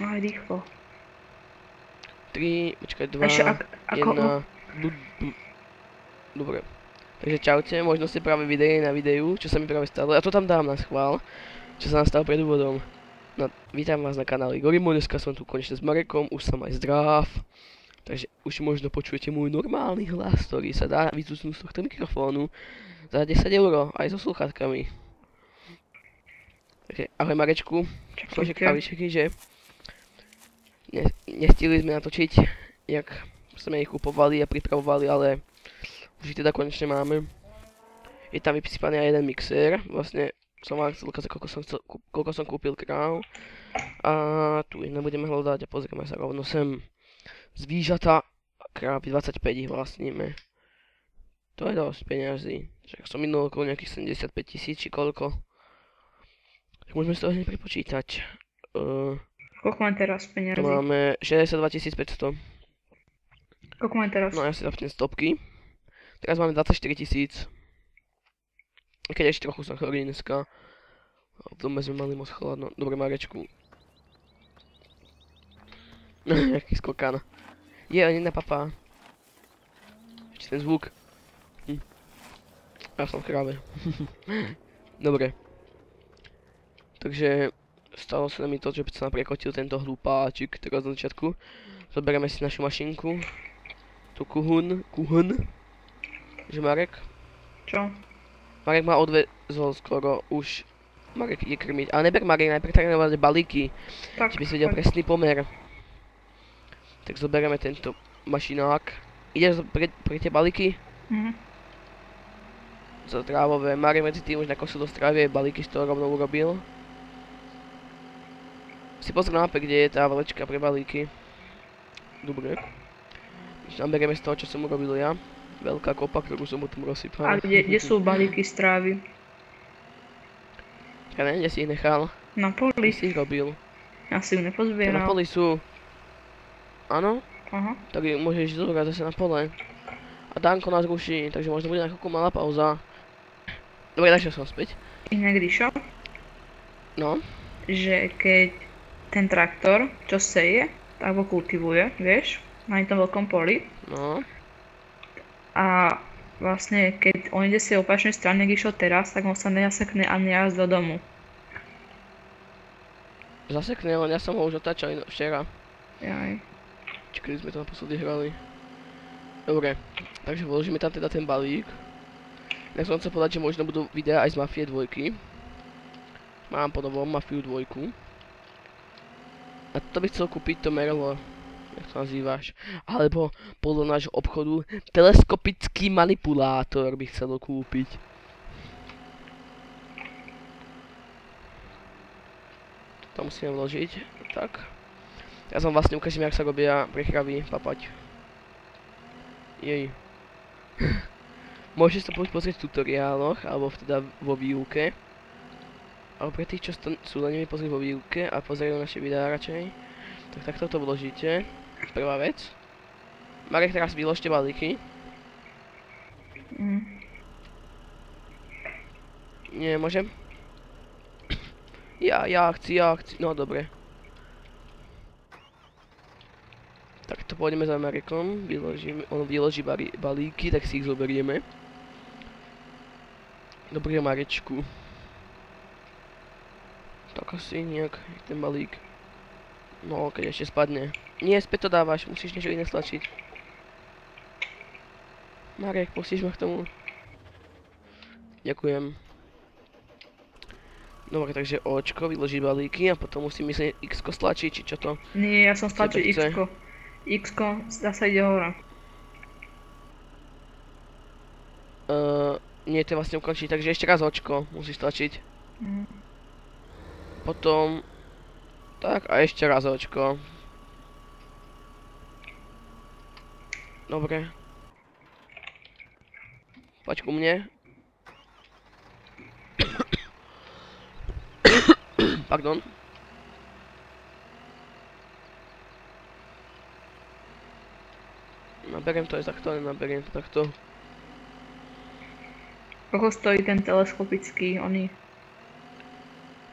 Aj rýchlo. 3, počkaj, 2, Ešte 1. Dobre. Takže čaute, možno ste práve videli na videu, čo sa mi práve stalo. Ja to tam dám na schvál, čo sa nám stalo pred úvodom. No, vítam vás na kanáli Gorimo, dneska som tu konečne s Marekom, už som aj zdrav. Takže už možno počujete môj normálny hlas, ktorý sa dá vyzúsnuť z tohto mikrofónu za 10 €, aj so slúchadkami. Takže ahoj Marečku, som čekavý, že nestihli sme natočiť, jak sme ich kupovali a pripravovali, ale už ich teda konečne máme. Je tam vysypaný aj jeden mixér, vlastne som vám chcel ukázať, koľko som kúpil kráv. A tu ich nebudeme hľadať a pozrieme sa rovno sem. Zvížata krávy 25 ich vlastníme. To je dosť peňazí. Však som minul okolo nejakých 75 000 či koľko. Tak môžeme z toho hneď prepočítať. Koľko mám teraz peňazí? To máme 62 500. Koľko mám teraz? No ja si zapnem stopky. Teraz máme 24 000. Keď ešte trochu som chorý dneska. V dome sme mali moc chladno. Dobre Marečku. Nejaký skokan. Je, ani na papá. Ešte ten zvuk. Ja som v kráve. Dobre. Takže stalo sa mi to, že sa nám prekotil tento hlupáčik teraz na začiatku. Zoberieme si našu mašinku. Tu kuhun. Že Marek? Čo? Marek ma odvezol skoro už. Marek ide krmiť. Ale neber Marek, najprv trénovať balíky. Tak, Či by si vedel presný pomer. Tak zoberieme tento mašinák. Ideš pre tie balíky? Za trávové. Marek medzi tým už nakosil do strávy, balíky z toho rovno urobil. Si pozri na mape, kde je tá vlečka pre balíky. Dobre. Naberieme z toho, čo som urobil ja. Veľká kopa, ktorú som potom rozsypal. A kde sú balíky strávy? Ja neviem, kde si ich nechal. Na poli. Si ich robil. Ja si ju Na nepozbieral. poli sú. Áno? Aha. Tak môžeš zobrať zase na pole. A Danko nás ruší, takže možno bude na chvíľku malá pauza. Dobre, našiel som späť. Inak Ríšo, No. že keď ten traktor, čo seje, tak ho kultivuje, vieš, na tom veľkom poli. No. A vlastne, keď on ide si opačnej strane, keď išiel teraz, tak on sa nezasekne a nejazd do domu. Zasekne, len ja som ho už otáčal včera. Jaj. Či kedy sme to naposledy hrali. Dobre, takže vložíme tam teda ten balík. Ja som chcel povedať, že možno budú videá aj z Mafie 2. Mám po novom Mafiu 2. A to by chcel kúpiť to Merlo. Jak to nazývaš? Alebo podľa nášho obchodu teleskopický manipulátor by chcel kúpiť. To musíme vložiť. Tak. Ja som vlastne ukážem, jak sa robia prechravy papať. Jej. Môžete sa pozrieť v tutoriáloch, alebo teda vo výuke. Ale pre tých, čo sú leniví pozrieť vo výuke a pozerajú naše videá radšej, tak takto to vložíte. Prvá vec. Marek, teraz vyložte balíky. Nie, môžem? Ja chci. No dobre. Tak to pôjdeme za Marekom, on vyloží balíky, tak si ich zoberieme. Dobrý Marečku. Tak asi nejak ten balík. No, keď ešte spadne. Nie, späť to dávaš, musíš niečo iné stlačiť. Marek, pustíš ma k tomu. Ďakujem. Dobre, takže Očko vyloží balíky a potom musím myslieť X-ko stlačiť, či čo to? Nie, ja som stlačil X-ko. X-ko zase ide hore. Nie, to vlastne ukončí, takže ešte raz Očko musíš stlačiť. Potom... Tak a ešte raz Očko. Dobre. Poď ku mne. Pardon. Naberiem to aj takto, nenaberiem to takto. Koľko stojí ten teleskopický, oný?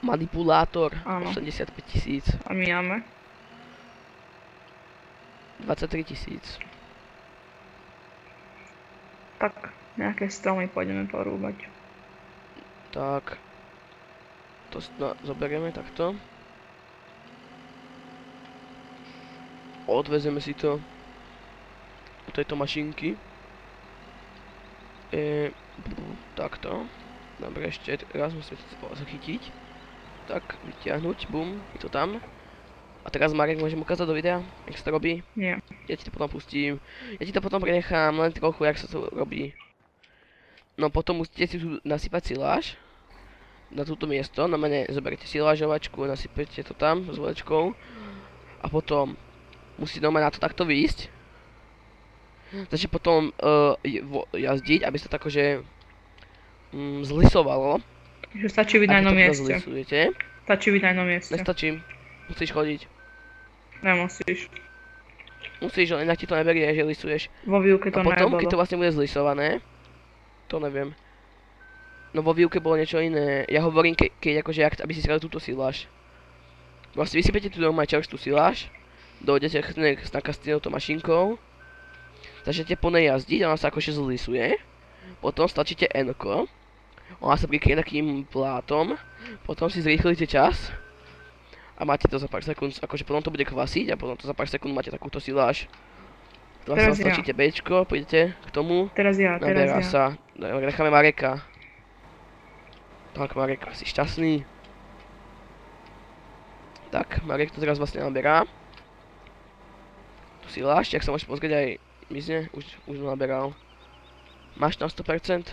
Manipulátor, Áno. 85 000. A my máme? 23 000. Tak, nejaké stromy pôjdeme porúbať. Tak. To zoberieme takto. Odvezeme si to do tejto mašinky. Takto. Dobre, ešte raz musíme to zachytiť. Tak, vyťahnuť, bum, je to tam. A teraz Marek, môžem ukázať do videa, jak sa to robí? Nie. Ja ti to potom pustím. Ja ti to potom prenechám len trochu, jak sa to robí. No potom musíte si tu nasypať siláž. Na túto miesto, na mene zoberte silážovačku, nasypete to tam s volečkou. A potom musíte normálne na to takto výjsť. Začne potom jazdiť, aby sa to akože zlisovalo. Že stačí byť na jednom mieste. Zlisujete. Stačí byť na jednom mieste. Nestačí. Musíš chodiť. Nemusíš. Musíš, len inak ti to neberie, že lisuješ. Vo výuke to A potom, nebolo. keď to vlastne bude zlisované, to neviem. No vo výuke bolo niečo iné. Ja hovorím, keď akože, aby si skladil túto siláž. Vlastne vysypete tu normálne čerstvú siláž, dojdete s nakastínoutou mašinkou, začnete po nej jazdiť, ona sa akože zlisuje, potom stlačíte N-ko, ona sa prikryje takým plátom, potom si zrýchlite čas a máte to za pár sekúnd, akože potom to bude kvasiť a potom to za pár sekúnd máte takúto siláž. Teraz stlačíte Bčko, prídete k tomu, naberá sa, necháme Mareka. Tak Marek, si šťastný. Tak, Marek to teraz vlastne naberá. Tu siláž, jak sa môžeš pozrieť aj mizne, už naberal. Máš na 100%?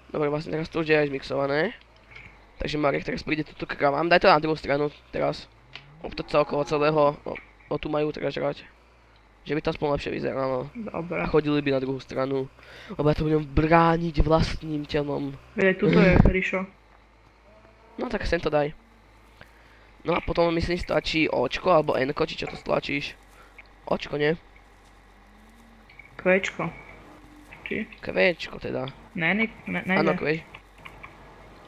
Dobre, vlastne teraz to už je aj zmixované. Takže Marek teraz príde tuto k kravám, daj to na druhú stranu teraz. Obtoč sa okolo celého, o tu majú teraz žrať. Že by to aspoň lepšie vyzeralo. Dobre. A chodili by na druhú stranu. Lebo ja to budem brániť vlastným telom. Veď tuto je, Rišo. No tak sem to daj. No a potom myslím stačí Očko alebo Nko, či čo to stlačíš? Očko, nie? Kvečko. Či? Kvečko teda. Nejde. Áno, kveč.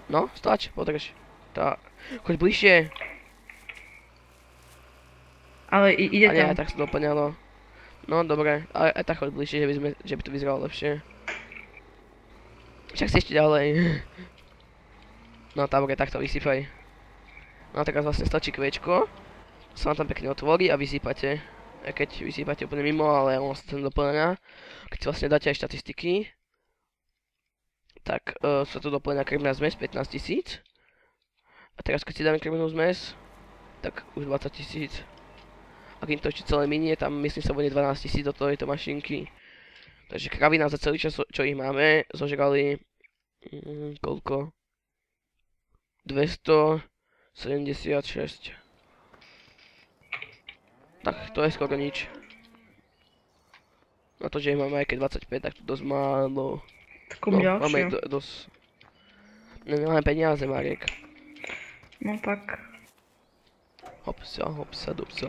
No, stlač, podrž. Tá. Choď bližšie. Ale ide to. A nie, tam. tak sa doplňalo. No, dobre, ale aj tak choď bližšie, že by to vyzeralo lepšie. Však si ešte ďalej. No, dobre, tak to vysypaj. No a teraz vlastne stačí kvečko. Sa vám tam pekne otvorí a vysypate. Keď vysypate úplne mimo, ale ono sa tam doplňa. Keď si vlastne dáte aj štatistiky, tak sa tu doplňa krmná zmes 15 000. A teraz keď si dáme krmnú zmes, tak už 20 000. A kým to ešte celé minie, tam myslím sa bude 12 000 do tejto mašinky. Takže kravy nám za celý čas, čo ich máme, zožrali koľko? 276. Tak to je skoro nič. Na to, že ich máme aj keď 25, tak to dosť málo. Takom ďalšie. Máme dosť. Nemáme peniaze, Marek. No tak. Hopsa, dupsa.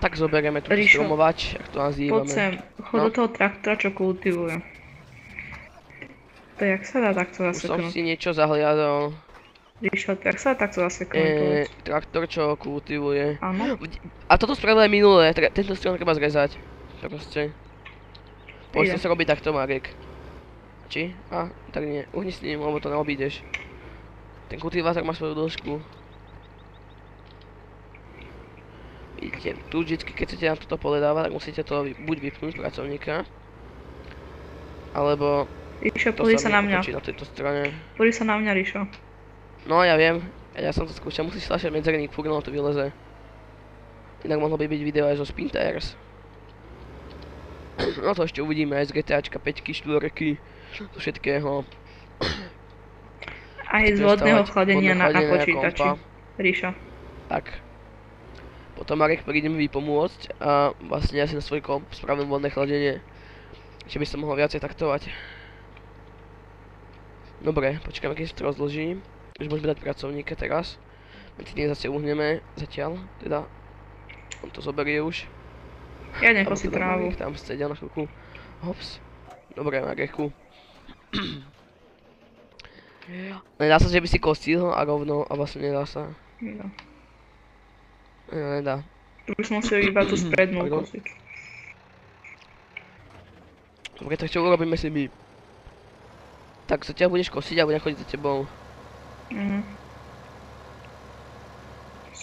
Tak zoberieme tu stromovač, jak to nazývame. Poď sem, chod do toho traktora, čo kultivuje. To jak sa dá takto zaseknúť? Už som si niečo zahliadol. Ríšo, jak sa dá takto zaseknúť? Traktor, čo kultivuje. Áno. A toto spravili aj minulé, tento strom treba zrezať. Proste. Poď to sa robí takto, Marek. Či? Tak nie, uhni s ním, lebo to neobídeš. Ten kultivátor má svoju dĺžku. Vidíte, tu vždycky, keď chcete na toto pole dávať, tak musíte to buď vypnúť pracovníka, alebo Ríšo, pozri sa na mňa. na tejto strane. Pozri sa na mňa, Ríšo. No, ja viem. Ja som to skúšal, musíš stlačiť medzerník, furt to vyleze. Inak mohlo by byť video aj zo Spinters. No to ešte uvidíme aj z GTAčka 5, 4, zo všetkého. Aj z vodného chladenia na počítači. Ríšo. Tak. Potom Marek príde mi pomôcť a vlastne ja si na svoj komp spravím vodné chladenie. Čiže by som mohol viacej taktovať. Dobre, počkáme, keď si to rozložím. Už môžeme dať pracovníka teraz. Medzi tým zase uhneme, zatiaľ, teda. On to zoberie už. Ja nechal si trávu. Tam sedia na chvíľku. Hops. Dobre, Mareku. Nedá sa, že by si kostil a rovno, a vlastne nedá sa. No. Nedá. Tu by som musel iba tú sprednú Pardon. kosiť. Dobre, tak čo urobíme si my? Tak zatiaľ budeš kosiť a budem chodiť za tebou.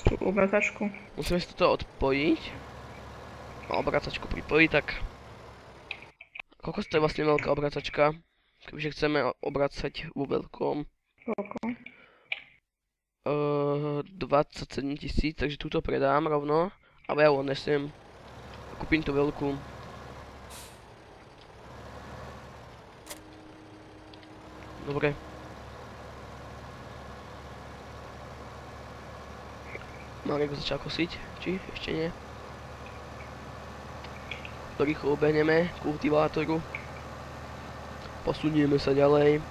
Tú obratačku. Musíme si toto odpojiť. A obracačku pripojiť, tak... Koľko to je vlastne veľká obracačka? Kebyže chceme obracať vo veľkom. Koľko? 27 000, takže túto predám rovno. Ale ja ho odnesiem. Kúpim tú veľkú. Dobre. Marek začal kosiť, či ešte nie? To rýchlo obehneme kultivátoru. Posunieme sa ďalej.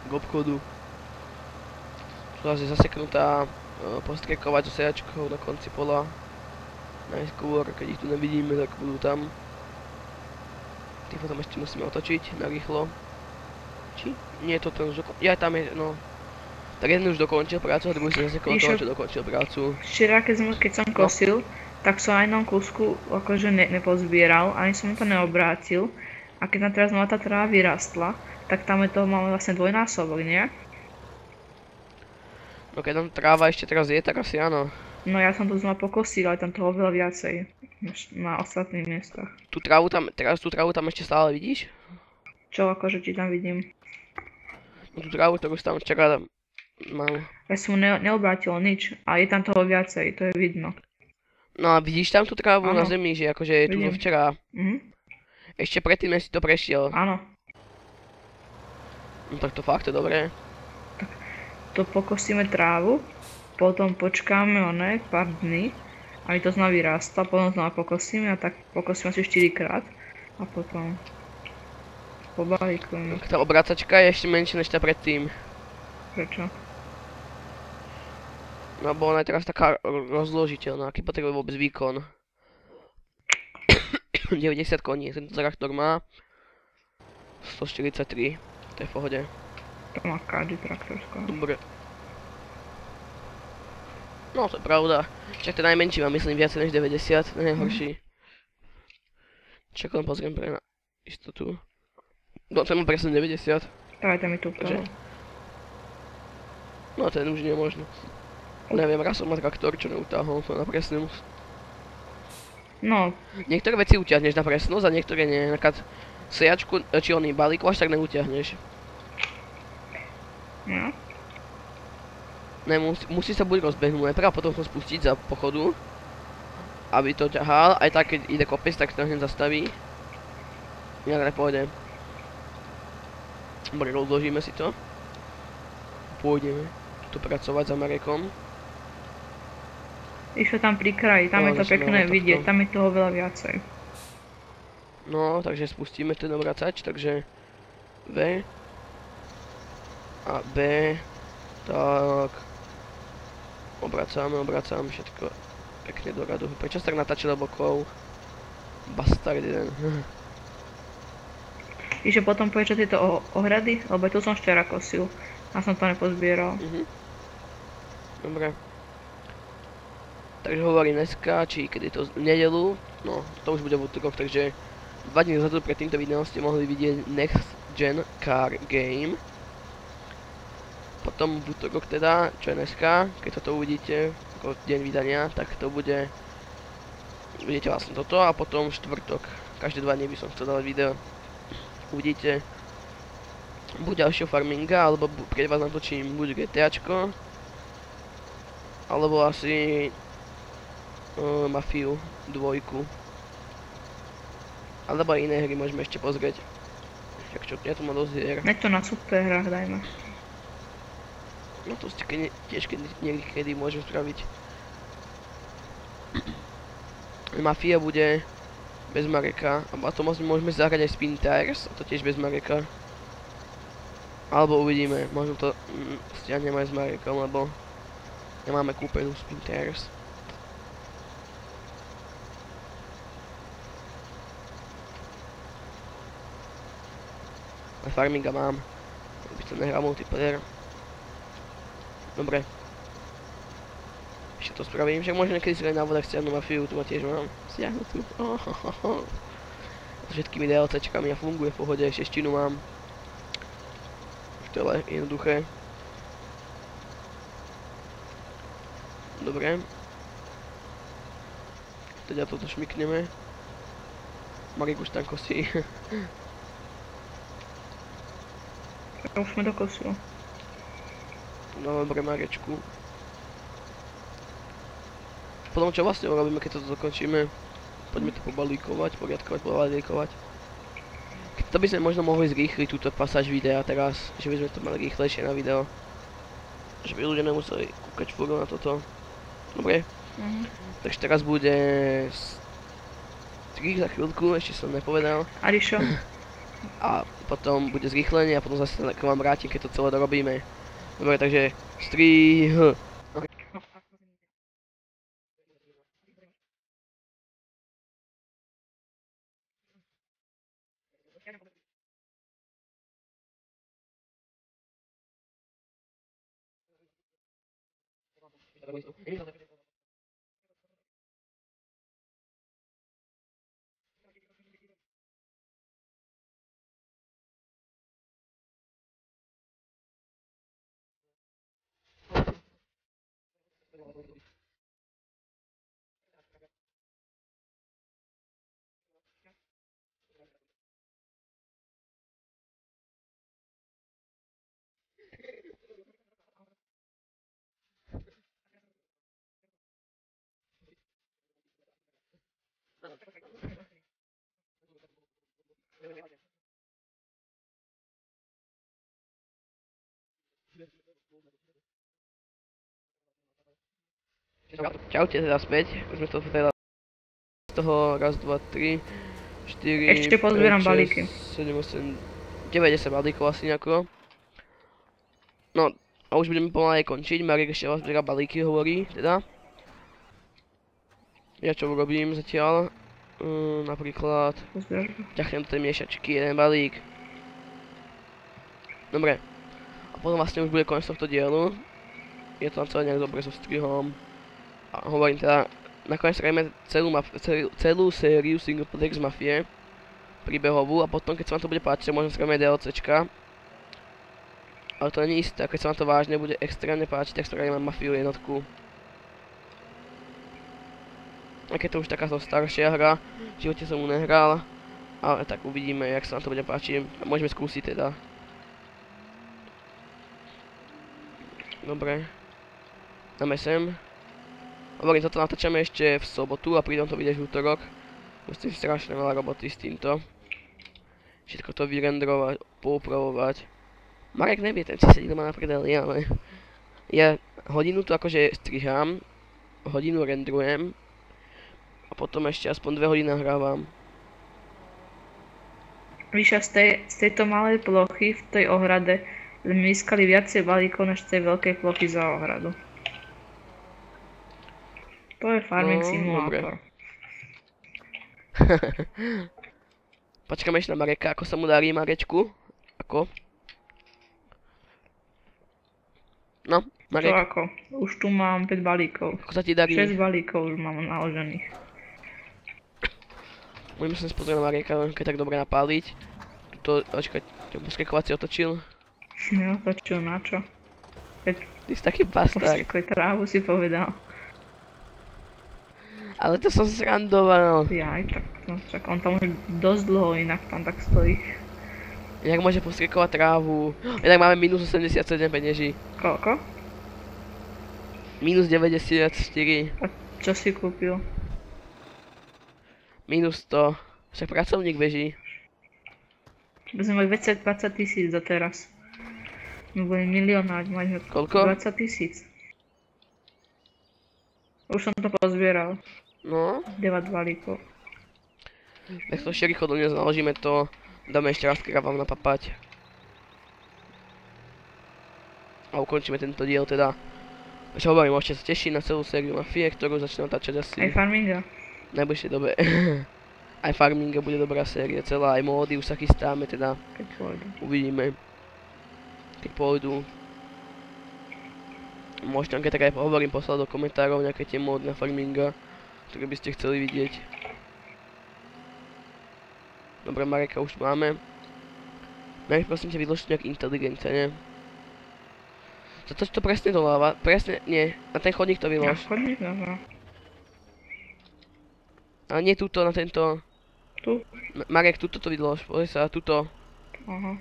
K obchodu. Tu je zaseknutá postrekovať so sejačkou na konci pola. Najskôr, keď ich tu nevidíme, tak budú tam. Tých potom ešte musíme otočiť na rýchlo. Či? Nie, toto už dokončil. Ja, tam je, no. Tak jeden už dokončil prácu a druhý sa zasekol toho, čo dokončil prácu. Včera, keď som kosil, tak som aj na kúsku akože nepozbieral, ani som to neobrátil. A keď nám teraz znova tá tráva vyrastla, tak tam je toho máme vlastne dvojnásobok, nie? No keď tam tráva ešte teraz je, tak asi áno. No ja som to znova pokosil, ale tam toho oveľa viacej, než na ostatných miestach. Tú trávu tam ešte stále vidíš? Čo akože ti tam vidím? No tú trávu, ktorú si tam včera mal. Ja som neobrátil nič, a je tam toho viacej, to je vidno. No a vidíš tam tú trávu na Áno. zemi, že akože je tu zo Vidím. včera. Ešte predtým, než si to prešiel. Áno. No tak to fakt je dobré. To pokosíme trávu, potom počkáme pár dní, aby to znova vyrastla, potom znova pokosíme a tak pokosíme asi 4 krát a potom pobalíkujeme. Tak tá obracačka je ešte menšia než tá predtým. Prečo? No bo ona je teraz taká rozložiteľná, aký potrebuje vôbec výkon. 90 koní, tento traktor má 143, to je v pohode. To má každý traktor skoro. Dobre. No to je pravda. Však ten najmenší má myslím viacej než 90, najhorší. Čak len pozriem pre na istotu. No ten má presne 90. Dajte mi tú Takže- prvú. No ten už nie je možno. Neviem, raz som mal traktor, čo neutáhol to na presnú. No, Niektoré veci utiahneš na presnosť a niektoré nie. Napríklad sejačku, či oný balík až tak neutiahneš. no. Ne, musí sa buď rozbehnúť najprv a potom ho spustiť za pochodu. Aby to ťahal, aj tak keď ide kopec, tak to hneď zastaví. Inak nepôjde. Dobre, rozložíme si to. Pôjdeme tu pracovať za Marekom. Išlo tam pri kraji, tam No, je to zase pekné takto. vidieť, tam je toho veľa viacej. No, takže spustíme ten obracač, takže V a B, tak obracáme všetko pekne do radu. Prečo sa tak natáčil bokou? Bastard jeden. Iže potom povedz, že tieto ohrady, lebo tu som včera kosil a som to nepozbieral. Dobre. Takže hovorím dneska, či kedy to v nedelu, no to už bude v útorok, takže 2 dní dozadu pred týmto videom ste mohli vidieť Next Gen Car Game. Potom v útorok teda, čo je dneska, keď toto uvidíte, ako deň vydania, tak to bude, vidíte vlastne toto a potom štvrtok. Každé 2 dní by som chcel dávať video. Uvidíte buď ďalšieho farminga, alebo pre vás natočím buď GTAčko, alebo asi Mafiu 2. Alebo aj iné hry môžeme ešte pozrieť. Tak čo, ja tu mám dosť hier. Neď to na super hrách dajme. No to ste tiež niekedy môžem spraviť. Mafia bude bez Mareka, a to môžeme zahrať aj Spin Tires, a to tiež bez Mareka. Alebo uvidíme, možno to stiahnem aj s Marekom, lebo nemáme kúpenú Spin Tires. A farminga mám, by som nehral multiplayer. Dobre. Ešte to spravím, že možno niekedy si aj na vodách stiahnu mafiu, tu ma tiež mám stiahnutú. S všetkými DLCčkami a funguje v pohode, šeštinu mám. Už to je jednoduché. Dobre. Teda toto šmykneme. Marek už tam kosí. Už sme dokosili. Dobre, Marečku. Potom čo vlastne urobíme, keď toto dokončíme? Poďme to pobalíkovať, pobalíkovať. To by sme možno mohli zrýchliť túto pasáž videa teraz, že by sme to mali rýchlejšie na video. Že by ľudia nemuseli kúkať furt na toto. Dobre? Takže teraz bude strik za chvíľku, ešte som nepovedal. A Rišo? A potom bude zrýchlenie a potom zase k vám vrátim, keď to celé dorobíme. Dobre, takže strih. Čaute teda späť, už sme to teda z toho raz, 2, 3, 4, Ešte pozbieram balíky. 7, 8, 90 balíkov asi nejako. No a už budeme pomaly končiť, Marek ešte zbiera balíky hovorí, teda. Ja čo urobím zatiaľ, napríklad, ťahnem do tej miešačky, jeden balík. Dobre, a potom vlastne už bude koniec tohto dielu. Je to tam celé nejak dobre so strihom. A hovorím teda, nakoniec spravíme celú sériu single player z Mafie. Príbehovú a potom keď sa vám to bude páčiť, možno spravíme DLCčka. Ale to nie je isté, keď sa vám to vážne bude extrémne páčiť, tak spravíme Mafiu jednotku. A keď to už takáto staršia hra, v živote som ju nehral. Ale tak uvidíme, jak sa vám to bude páčiť. Môžeme skúsiť teda. Dobre. Dáme sem. Hovorím, toto natáčame ešte v sobotu a prídem to vidieť v útorok. Musím strašne veľa roboty s týmto. Všetko to vyrendrovať, poupravovať. Marek nevie, ten si sedí doma na prdeli, ale... Ja hodinu tu akože strihám, hodinu rendrujem. A potom ešte aspoň 2 hodiny nahrávam. Víš, z tejto malej plochy v tej ohrade sme získali viacej balíkov než z tej veľkej plochy za ohradu. To je farming simulátor. Počkáme ešte na Mareka, ako sa mu darí, Marečku? Ako? No, Marek. Čo ako? Už tu mám 5 balíkov. Ako sa ti darí? 6 balíkov už mám naložených. Môžeme sa pozrieť na Mareka, keď tak dobre napáliť. To, počkať, to poskakovací otočil. Neotočil na čo? Keď Ty si taký bastard. poskakuje trávu si povedal. Ale to som srandoval. Jaj, tak no, však on tam už dosť dlho inak tam tak stojí. Jak môže poskrikovať trávu? Inak máme minus 87 peňaží. Koľko? Minus 94. A čo si kúpil? Minus 100. Však pracovník beží. My sme mali 20 000 doteraz. My boli milionári, mali Koľko? 20 000. Už som to pozbieral. No. 9 balíkov. Tak to ešte rýchlo do dnes naložíme to. Dáme ešte raz vám napapať. A ukončíme tento diel teda. Ešte hovorím, môžete sa tešiť na celú sériu Mafie, ktorú začneme natáčať asi Aj farminga. v najbližšej dobe. Aj farminga bude dobrá séria celá, aj módy už sa chystáme teda. Keď pôjdu. Uvidíme. Keď pôjdu. Možno keď tak aj pohovorím, poslať do komentárov nejaké tie módy na farminga, ktoré by ste chceli vidieť. Dobre, Mareka už máme. Marek, prosím ťa, vydlož nejak inteligentne, ne? To presne doláva, presne, nie, na ten chodník to vylož. Na chodník, dobra. Ale nie tuto, na tento. Tu? Marek, tuto to vydlož, pozri sa, tuto. Aha.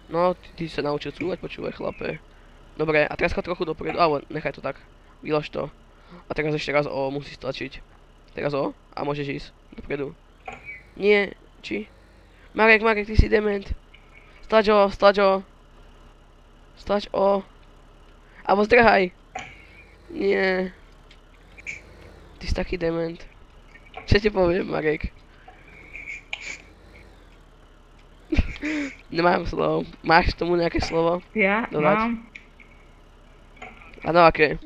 No, ty sa naučil cúvať, počúvaj, chlape. Dobre, a teraz chod trochu dopredu, alebo nechaj to tak. Vylož to. A teraz ešte raz O musíš tlačiť. Teraz O a môžeš ísť dopredu. Nie, či? Marek, ty si dement. Stlač O. Stlač O. Abo zdrhaj. Nie. Ty si taký dement. Čo ti poviem, Marek? Nemám slovo. Máš k tomu nejaké slovo? Ja dodať? mám. Áno, aké?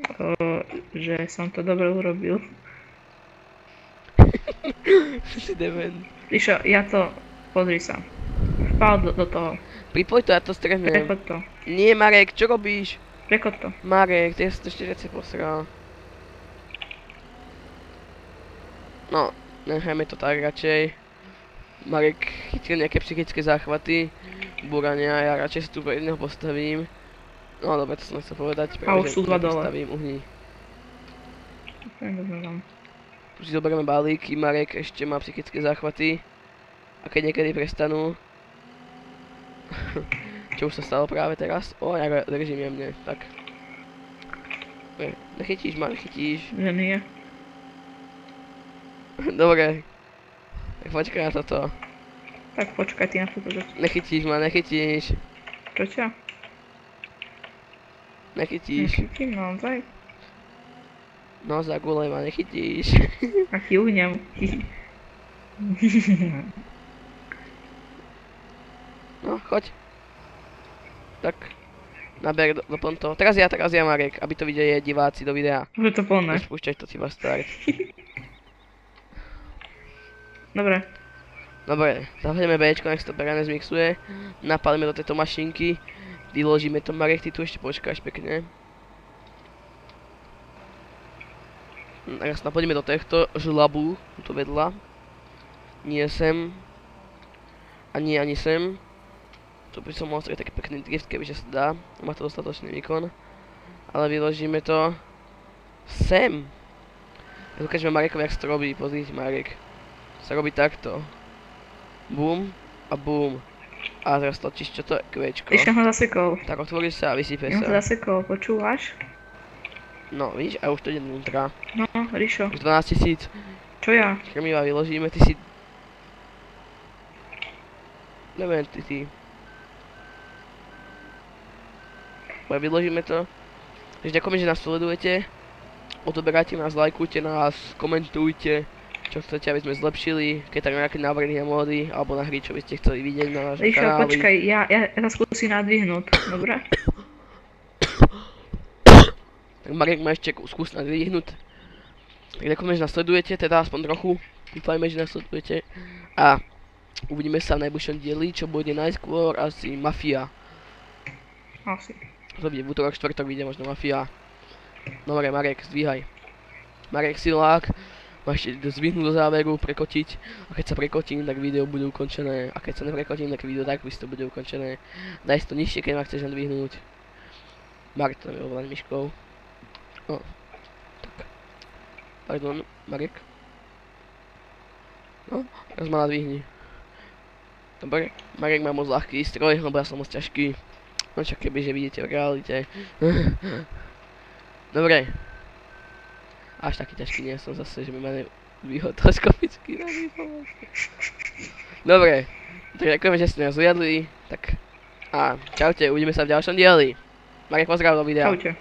Že som to dobre urobil. Si dement. Ríšo, ja to... Pozri sa. Vpál do toho. Pripoj to, ja to strehnem. Prechoď to. Nie, Marek, čo robíš? Prechoď to. Marek, ty si to 40 posral. No, nechajme to tak radšej. Marek chytil nejaké psychické záchvaty. Búrania, ja radšej si tu pre jedného postavím. No dobre, to som nechcel povedať. A už sú dva dole. Postavím, uhni. Tam. Tu si zoberieme balíky, Marek ešte má psychické záchvaty. A keď niekedy prestanú... Čo už sa stalo práve teraz? O, ja ga držím jemne, tak. Nechytíš ma, nechytíš. Že nie. Dobre. Tak počkaj na toto. Tak počkaj ty na toto. Nechytíš ma, nechytíš. Čo ťa? Nechytíš. Nechytím naozaj. No zagulej ma, nechytíš. A ti uhnem. No, choď. Tak. Naber doplň to. Teraz ja, Marek, aby to videli diváci do videa. Už je to plné. Nespúšťaj to, si bastard. Dobre. Dobre, zahodíme Bčko, nech sa to beráne zmixuje. Napálime do tejto mašinky. Vyložíme to, Marek, ty tu ešte počkáš pekne. Teraz naplníme do tohto žlabu, tu vedľa. Nie sem. A nie ani sem. Tu by som mohol strieť taký pekný drift, kebyže sa dá. Má to dostatočný výkon. Ale vyložíme to... sem. Ja ukážeme Marekovi, jak sa to robí. Pozrite, Marek. Sa robí takto. Bum a bum. A teraz točíš, čo to je? Kvečko. Iš, ho zasekol. Tak otvorí sa a vysype Ja ho sa. zasekol, počúvaš? No, vidíš? A už to ide dnútra. No, Ríšo. Už 12 000. Čo ja? Krmiva vyložíme, ty si... Neviem, ty. Vyložíme to. Takže ďakujem, že nás sledujete. Odoberajte nás, lajkujte nás, komentujte, čo chcete, aby sme zlepšili. Keď tak nejaké návrhy na módy, alebo na hry, čo by ste chceli vidieť na našom Ríšo, kanáli. počkaj, ja sa skúsim nadvihnúť, dobre? Tak Marek má ešte skús nadvihnúť. Tak ďakujem, že nás sledujete, teda aspoň trochu. Dúfajme, že nás sledujete. A uvidíme sa v najbližšom dieli, čo bude najskôr asi Mafia. Asi. To bude v útorok, štvrtok vyjde možno Mafia. Dobre, Marek, zdvíhaj. Marek, silák. Máš ešte zdvihnúť do záveru, prekotiť. A keď sa prekotím, tak video bude ukončené. A keď sa neprekotím, tak video tak to bude ukončené. Daj si to nižšie, keď ma chceš nadvihnúť. Marek to je ovládaný myškou. No. Tak. Pardon, Marek. No, teraz ma nadvihni. Dobre, Marek má moc ľahký stroj, lebo ja som moc ťažký. No čo kebyže vidíte v realite. Dobre. Až taký ťažký nie som zase, že mi ma výhodoskopicky nadvihol. Dobre. Tak ďakujeme, že ste nás ujadli. Tak. A čaute, uvidíme sa v ďalšom dieli. Marek, pozdrav do videa. Čaute.